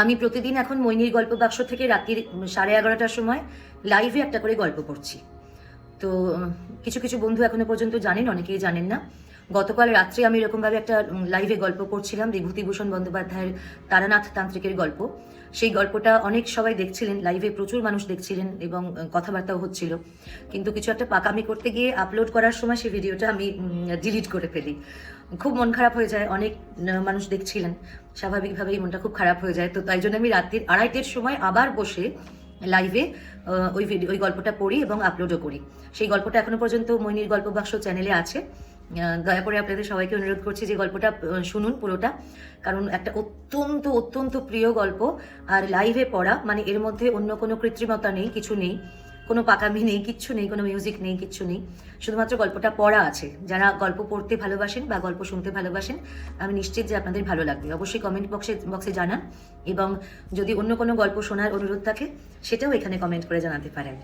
আমি প্রতিদিন এখন মৈনীর গল্প বাক্স থেকে রাত্রির 11:30টার সময় লাইভে একটা করে গল্প পড়ছি। তো কিছু কিছু বন্ধু এখনো পর্যন্ত জানেন, অনেকেই জানেন না। গতকাল রাত্রে আমি এরকমভাবে একটা লাইভে গল্প পড়ছিলাম, বিভূতিভূষণ বন্দ্যোপাধ্যায়ের তারানাথ তান্ত্রিকের গল্প। সেই গল্পটা অনেক সবাই দেখছিলেন, লাইভে প্রচুর মানুষ দেখছিলেন এবং কথাবার্তাও হচ্ছিল। কিন্তু কিছু একটা পাকামি করতে গিয়ে আপলোড করার সময় সেই ভিডিওটা আমি ডিলিট করে ফেলি। খুব মন খারাপ হয়ে যায়, অনেক মানুষ দেখছিলেন, স্বাভাবিকভাবেই মনটা খুব খারাপ হয়ে যায়। তো তাই জন্য আমি রাত্রির 2:30টার সময় আবার বসে লাইভে ওই গল্পটা পড়ি এবং আপলোডও করি। সেই গল্পটা এখনো পর্যন্ত মৈনীর গল্প বাক্স চ্যানেলে আছে। দয়া করে আপনাদের সবাইকে অনুরোধ করছি যে গল্পটা শুনুন পুরোটা, কারণ একটা অত্যন্ত অত্যন্ত প্রিয় গল্প। আর লাইভে পড়া মানে এর মধ্যে অন্য কোনো কৃত্রিমতা নেই, কিছু নেই, কোনো পাকামি নেই, কিচ্ছু নেই, কোনো মিউজিক নেই, কিচ্ছু নেই, শুধুমাত্র গল্পটা পড়া আছে। যারা গল্প পড়তে ভালোবাসেন বা গল্প শুনতে ভালোবাসেন, আমি নিশ্চিত যে আপনাদের ভালো লাগবে। অবশ্যই কমেন্ট বক্সে জানান, এবং যদি অন্য কোনো গল্প শোনার অনুরোধ থাকে সেটাও এখানে কমেন্ট করে জানাতে পারেন।